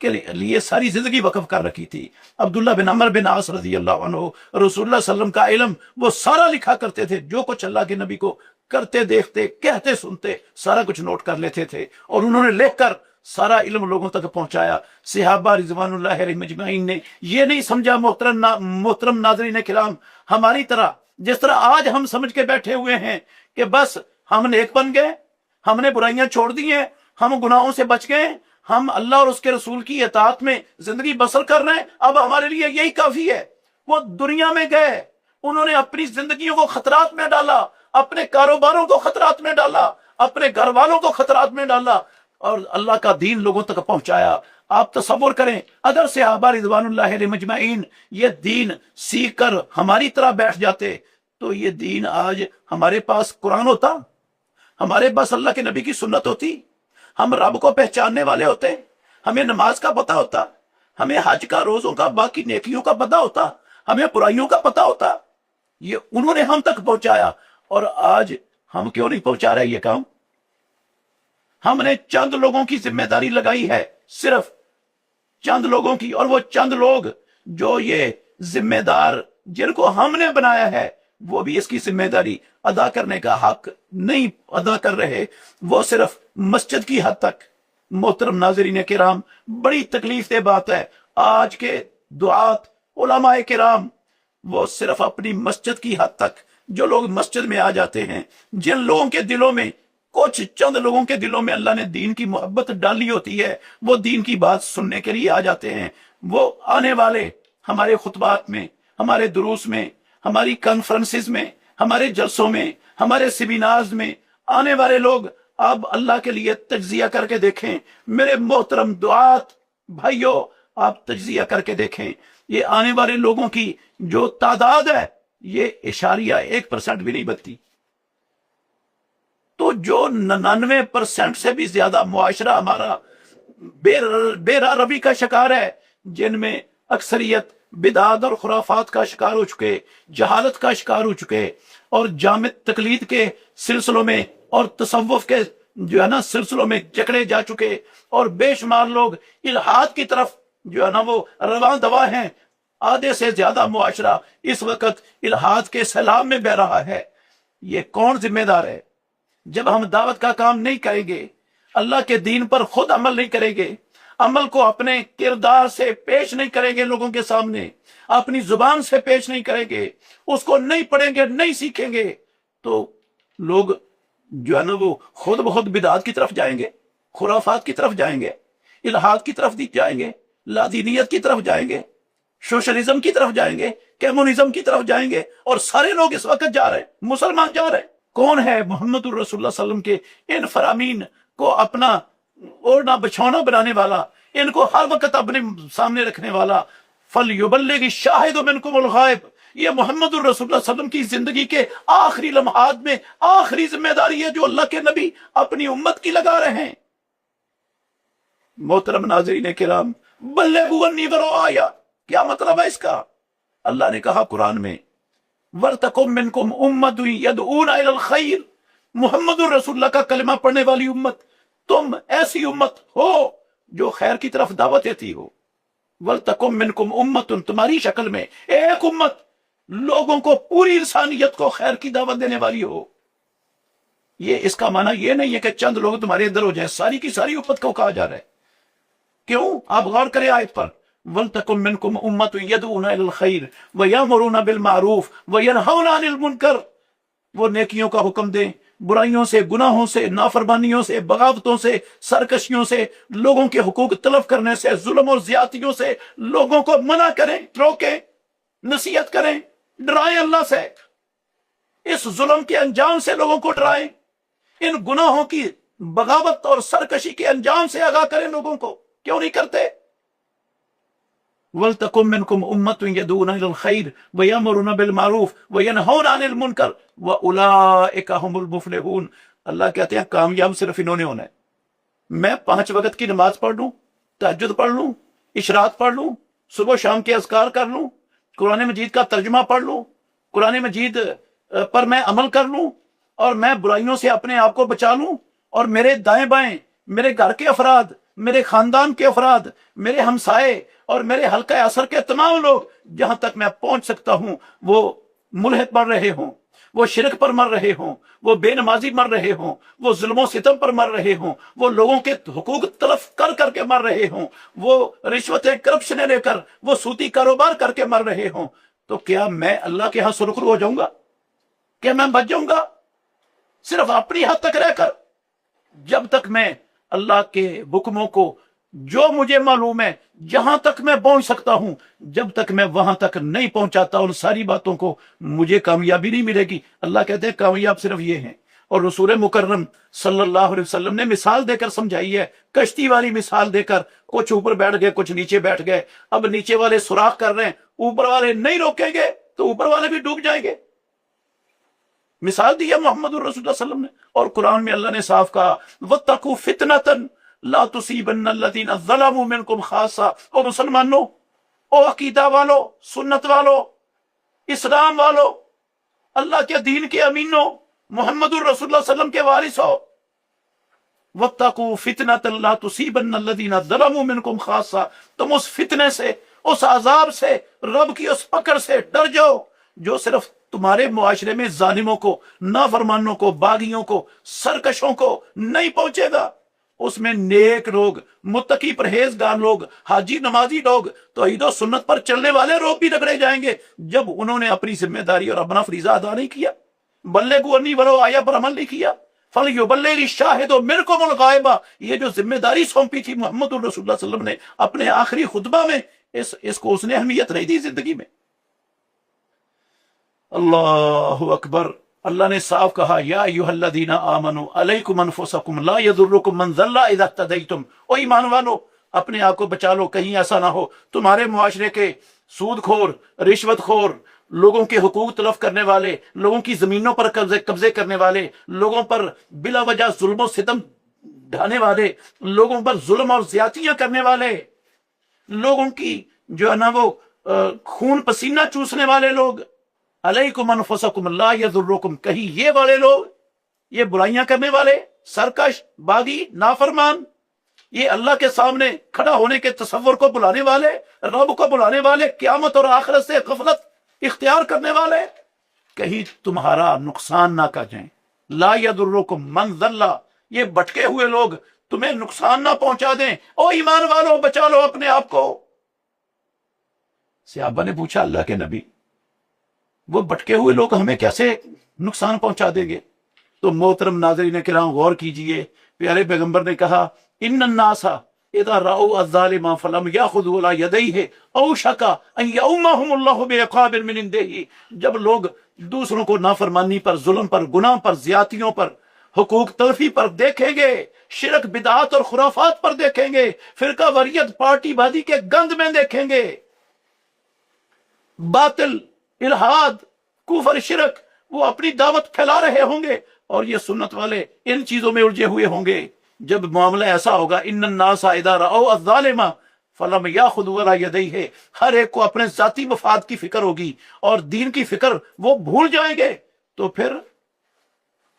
کے لیے ساری زندگی وقف کر رکھی تھی۔ عبداللہ بن عمر بن عاص رضی اللہ عنہ رسول اللہ صلی اللہ علیہ وسلم کا علم وہ سارا لکھا کرتے تھے، جو کچھ اللہ کے نبی کو کرتے دیکھتے کہتے سنتے سارا کچھ نوٹ کر لیتے تھے، اور انہوں نے لکھ کر سارا علم لوگوں تک پہنچایا۔ صحابہ رضوان اللہ علیہم اجمعین نے یہ نہیں سمجھا محترم ناظرین کرام ہماری طرح، جس طرح آج ہم سمجھ کے بیٹھے ہوئے ہیں کہ بس ہم نیک بن گئے، ہم نے برائیاں چھوڑ دی ہیں، ہم گناہوں سے بچ گئے، ہم اللہ اور اس کے رسول کی اطاعت میں زندگی بسر کر رہے ہیں، اب ہمارے لیے یہی کافی ہے۔ وہ دنیا میں گئے، انہوں نے اپنی زندگیوں کو خطرات میں ڈالا، اپنے کاروباروں کو خطرات میں ڈالا، اپنے گھر والوں کو خطرات میں ڈالا، اور اللہ کا دین لوگوں تک پہنچایا۔ آپ تصور کریں اگر صحابہ رضوان اللہ علیہم اجمعین یہ دین سیکھ کر ہماری طرح بیٹھ جاتے تو یہ دین آج ہمارے پاس قرآن ہوتا، ہمارے پاس اللہ کے نبی کی سنت ہوتی، ہم رب کو پہچاننے والے ہوتے، ہمیں نماز کا پتہ ہوتا، ہمیں حج کا، روزوں کا، باقی نیکیوں کا پتہ ہوتا، ہمیں برائیوں کا پتہ ہوتا۔ یہ انہوں نے ہم تک پہنچایا، اور آج ہم کیوں نہیں پہنچا رہے یہ کام؟ ہم نے چند لوگوں کی ذمہ داری لگائی ہے، صرف چند لوگوں کی، اور وہ چند لوگ جو یہ ذمہ دار جن کو ہم نے بنایا ہے وہ بھی اس کی ذمہ داری ادا کرنے کا حق نہیں ادا کر رہے، وہ صرف مسجد کی حد تک۔ محترم ناظرین کرام، بڑی تکلیف دہ بات ہے، آج کے دعات علماء کرام وہ صرف اپنی مسجد کی حد تک، جو لوگ مسجد میں آ جاتے ہیں، جن لوگوں کے دلوں میں، کچھ چند لوگوں کے دلوں میں اللہ نے دین کی محبت ڈالی ہوتی ہے، وہ دین کی بات سننے کے لیے آ جاتے ہیں۔ وہ آنے والے ہمارے خطبات میں، ہمارے دروس میں، ہماری کانفرنسز میں، ہمارے جلسوں میں، ہمارے سیمینارز میں آنے والے لوگ آپ اللہ کے لیے تجزیہ کر کے دیکھیں۔ میرے محترم دعات بھائیوں، آپ تجزیہ کر کے دیکھیں، یہ آنے والے لوگوں کی جو تعداد ہے یہ اشاریہ 1% بھی نہیں بنتی۔ تو جو 99% سے بھی زیادہ معاشرہ ہمارا بے راہ روی کا شکار ہے، جن میں اکثریت بدعات اور خرافات کا شکار ہو چکے، جہالت کا شکار ہو چکے، اور جامد تقلید کے سلسلوں میں اور تصوف کے جو ہے نا سلسلوں میں جکڑے جا چکے، اور بے شمار لوگ الحاد کی طرف جو ہے نا وہ رواں دوا ہیں۔ آدھے سے زیادہ معاشرہ اس وقت الحاد کے سیلاب میں بہ رہا ہے۔ یہ کون ذمہ دار ہے؟ جب ہم دعوت کا کام نہیں کریں گے، اللہ کے دین پر خود عمل نہیں کریں گے، عمل کو اپنے کردار سے پیش نہیں کریں گے، لوگوں کے سامنے اپنی زبان سے پیش نہیں کریں گے، اس کو نہیں پڑھیں گے، نہیں سیکھیں گے، تو لوگ جو ہے نا وہ خود بخود بدعات کی طرف جائیں گے، خرافات کی طرف جائیں گے، الحاد کی طرف جائیں گے، لادینیت کی طرف جائیں گے، سوشلزم کی طرف جائیں گے، کمیونزم کی طرف جائیں گے، اور سارے لوگ اس وقت جا رہے ہیں، مسلمان جا رہے ہیں۔ کون ہے محمد الرسول اللہ صلی اللہ علیہ وسلم کے ان فرامین کو اپنا اوڑھنا بچھونا بنانے والا، ان کو ہر وقت اپنے سامنے رکھنے والا؟ فَلْيُبَلِّغِ الشَّاهِدُ مِنْكُمُ الْغَائِبَ، یہ محمد الرسول اللہ صلی اللہ علیہ وسلم کی زندگی کے آخری لمحات میں آخری ذمہ داری ہے جو اللہ کے نبی اپنی امت کی لگا رہے ہیں۔ محترم ناظرین کرام، بلغوا عنی ولو آیہ، کیا مطلب ہے اس کا؟ اللہ نے کہا قرآن میں وَلْتَكُن مِّنْكُمْ أُمَّةٌ يَدْعُونَ إِلَى الْخَيْرِ، محمد الرسول اللہ کا کلمہ پڑھنے والی امت، تم ایسی امت ہو جو خیر کی طرف دعوت دیتی ہو۔ وَلْتَكُن مِّنْكُمْ أُمَّةٌ، تمہاری شکل میں ایک امت لوگوں کو، پوری انسانیت کو خیر کی دعوت دینے والی ہو۔ یہ اس کا معنی یہ نہیں ہے کہ چند لوگ تمہارے اندر ہو جائیں، ساری کی ساری امت کو کہا جا رہا ہے۔ کیوں؟ آپ غور کریں آیت پر، وَلْتَكُن مِّنْكُمْ أُمَّةٌ يَدْعُونَ إِلَى الْخَيْرِ وَيَأْمُرُونَ بِالْمَعْرُوفِ وَيَنْهَوْنَ عَنِ الْمُنكَرِ، وہ نیکیوں کا حکم دیں، برائیوں سے، گناہوں سے، نافرمانیوں سے، بغاوتوں سے، سرکشیوں سے، لوگوں کے حقوق تلف کرنے سے، ظلم اور زیادتیوں سے لوگوں کو منع کریں، روکیں، نصیحت کریں، ڈرائیں اللہ سے، اس ظلم کے انجام سے لوگوں کو ڈرائیں، ان گناہوں کی، بغاوت اور سرکشی کے انجام سے آگاہ کریں لوگوں کو۔ کیوں نہیں کرتے؟ وَلْتَكُن مِّنْكُمْ أُمَّةٌ يَدْعُونَ إِلَى الْخَيْرِ وَيَأْمُرُونَ بِالْمَعْرُوفِ وَيَنْهَوْنَ عَنِ الْمُنكَرِ وَأُولَٰئِكَ هُمُ الْمُفْلِحُونَ۔ اللہ کہتے ہیں کامیاب صرف انہوں نے ہونا ہے۔ میں 5 وقت کی نماز پڑھ لوں، تہجد پڑھ لوں، اشراق پڑھ لوں، صبح و شام کے اذکار کر لوں، قرآن مجید کا ترجمہ پڑھ لوں، قرآن مجید پر میں عمل کر لوں، اور میں برائیوں سے اپنے آپ کو بچا لوں، اور میرے دائیں بائیں، میرے گھر کے افراد، میرے خاندان کے افراد، میرے ہمسائے اور میرے حلقہ اثر کے تمام لوگ جہاں تک میں پہنچ سکتا ہوں وہ ملحد مر رہے ہوں، وہ شرک پر مر رہے ہوں، وہ بے نمازی مر رہے ہوں، وہ ظلم و ستم پر مر رہے ہوں، وہ لوگوں کے حقوق تلف کر کر کے مر رہے ہوں، وہ رشوتیں کرپشنیں لے کر، وہ سودی کاروبار کر کے مر رہے ہوں، تو کیا میں اللہ کے ہاں سرخرو ہو جاؤں گا؟ کیا میں بچ جاؤں گا؟ صرف اپنی حد تک رہ کر؟ جب تک میں اللہ کے حکموں کو جو مجھے معلوم ہے جہاں تک میں پہنچ سکتا ہوں، جب تک میں وہاں تک نہیں پہنچاتا ان ساری باتوں کو، مجھے کامیابی نہیں ملے گی۔ اللہ کہتے ہیں کامیاب صرف یہ ہیں۔ اور رسول مکرم صلی اللہ علیہ وسلم نے مثال دے کر سمجھائی ہے، کشتی والی مثال دے کر، کچھ اوپر بیٹھ گئے کچھ نیچے بیٹھ گئے، اب نیچے والے سوراخ کر رہے ہیں، اوپر والے نہیں روکیں گے تو اوپر والے بھی ڈوب جائیں گے۔ مثال دی ہے محمد الرسول صلی اللہ علیہ وسلم نے، اور قرآن میں اللہ نے صاف کہا وَاتَّقُوا فِتْنَةً لا تصیبن الذین ظلموا منکم خاصہ۔ او مسلمانوں، او عقیدہ والو، سنت والو، اسلام والو، اللہ کے دین کے امینوں، محمد الرسول صلی اللہ علیہ وسلم کے وارث ہو، وَاتَّقُوا فِتْنَةً لَا تُصِيبَنَّ الَّذِينَ ظَلَمُوا مِنْكُمْ خَاصَّةً۔ تم اس فتنے سے، اس عذاب سے، رب کی اس پکڑ سے ڈر جاؤ جو صرف تمہارے معاشرے میں ظالموں کو، نافرمانوں کو، باغیوں کو، سرکشوں کو نہیں پہنچے گا۔ اس میں نیک لوگ، متقی پرہیزگار لوگ، حاجی نمازی لوگ، توحید و سنت پر چلنے والے لوگ بھی رگڑے جائیں گے جب انہوں نے اپنی ذمہ داری اور اپنا فریضہ ادا نہیں کیا، بلغوا عنی ولو آیہ پر عمل نہیں کیا۔ فَلْيُبَلِّغِ الشَّاهِدُ مِنْكُمُ الْغَائِبَ۔ یہ جو ذمہ داری سونپی تھی محمد الرسول صلی اللہ علیہ وسلم نے اپنے آخری خطبہ میں، اس کو اس نے اہمیت نہیں دی زندگی میں۔ اللہ اکبر۔ اللہ نے صاف کہا یا ایھا الذین آمنوا علیکم انفسکم لا یضرکم من ضل اذا اہتدیتم۔ او ایمان والو، اپنے آپ کو بچا لو، کہیں ایسا نہ ہو تمہارے معاشرے کے سود خور، رشوت خور، لوگوں کے حقوق تلف کرنے والے، لوگوں کی زمینوں پر قبضے کرنے والے، لوگوں پر بلا وجہ ظلم و ستم ڈھانے والے، لوگوں پر ظلم اور زیادتیاں کرنے والے، لوگوں کی جو ہے نا وہ خون پسینہ چوسنے والے لوگ، علیکم انفسکم لا یضرکم، کہیں یہ والے لوگ، یہ برائیاں کرنے والے، سرکش، باغی، نافرمان، یہ اللہ کے سامنے کھڑا ہونے کے تصور کو بلانے والے، رب کو بلانے والے، قیامت اور آخرت سے غفلت اختیار کرنے والے، کہیں تمہارا نقصان نہ کر جائیں۔ لا یضرکم من ضل، یہ بھٹکے ہوئے لوگ تمہیں نقصان نہ پہنچا دیں۔ او ایمان والو، بچا لو اپنے آپ کو۔ صحابہ نے پوچھا اللہ کے نبی، وہ بھٹکے ہوئے لوگ ہمیں کیسے نقصان پہنچا دیں گے؟ تو محترم ناظرین کرام غور کیجئے، پیارے پیغمبر نے کہا ان الناس اذا رأوا الظالم فلم یاخذوا علی یدیہ اوشک ان یؤمہم اللہ بعقاب من عنده۔ جب لوگ دوسروں کو نافرمانی پر، ظلم پر، گناہ پر، زیادتیوں پر، حقوق تلفی پر دیکھیں گے، شرک، بدعات اور خرافات پر دیکھیں گے، فرقہ واریت، پارٹی بازی کے گند میں دیکھیں گے، باطل، الہاد، کفر، شرک، وہ اپنی دعوت پھیلا رہے ہوں گے اور یہ سنت والے ان چیزوں میں الجھے ہوئے ہوں گے۔ جب معاملہ ایسا ہوگا ان الناس اذا رأوا الظالم فلم یاخذوا علی یدیہ، ہر ایک کو اپنے ذاتی مفاد کی فکر ہوگی اور دین کی فکر وہ بھول جائیں گے، تو پھر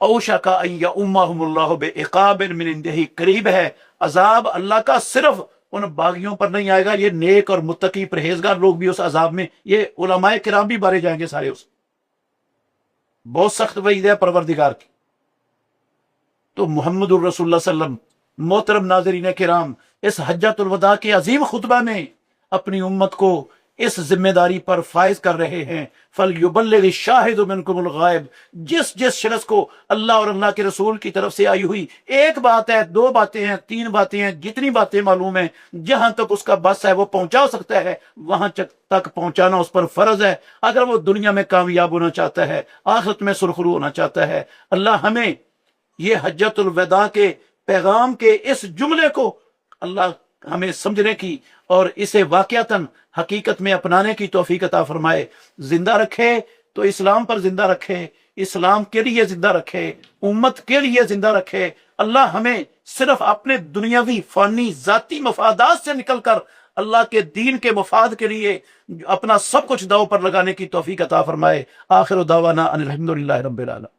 اوشک ان یؤمہم اللہ بعقاب من عنده، قریب ہے عذاب اللہ کا صرف ان باغیوں پر نہیں آئے گا، یہ نیک اور متقی پرہیزگار لوگ بھی اس عذاب میں، یہ علماء کرام بھی مارے جائیں گے سارے۔ اس بہت سخت وعید ہے پروردگار کی۔ تو محمد الرسول صلی اللہ علیہ وسلم محترم ناظرین کرام اس حجۃ الوداع کے عظیم خطبہ میں اپنی امت کو اس ذمہ داری پر فائز کر رہے ہیں فَلْيُبَلِّغِ الشَّاهِدُ مِنْكُمُ الْغَائِبَ۔ جس شخص کو اللہ اور اللہ کے رسول کی طرف سے آئی ہوئی ایک بات ہے، دو باتیں ہیں، تین باتیں ہیں، جتنی باتیں معلوم ہیں، جہاں تک اس کا بس ہے وہ پہنچا سکتا ہے، وہاں تک پہنچانا اس پر فرض ہے۔ اگر وہ دنیا میں کامیاب ہونا چاہتا ہے، آخرت میں سرخرو ہونا چاہتا ہے، اللہ ہمیں یہ حجۃ الوداع کے پیغام کے اس جملے کو اللہ ہمیں سمجھنے کی اور اسے واقعتاً حقیقت میں اپنانے کی توفیق عطا فرمائے۔ زندہ رکھے تو اسلام پر زندہ رکھے، اسلام کے لیے زندہ رکھے، امت کے لیے زندہ رکھے۔ اللہ ہمیں صرف اپنے دنیاوی فانی ذاتی مفادات سے نکل کر اللہ کے دین کے مفاد کے لیے اپنا سب کچھ داؤ پر لگانے کی توفیق عطا فرمائے۔ آخر دعوانا ان الحمدللہ رب العالمین۔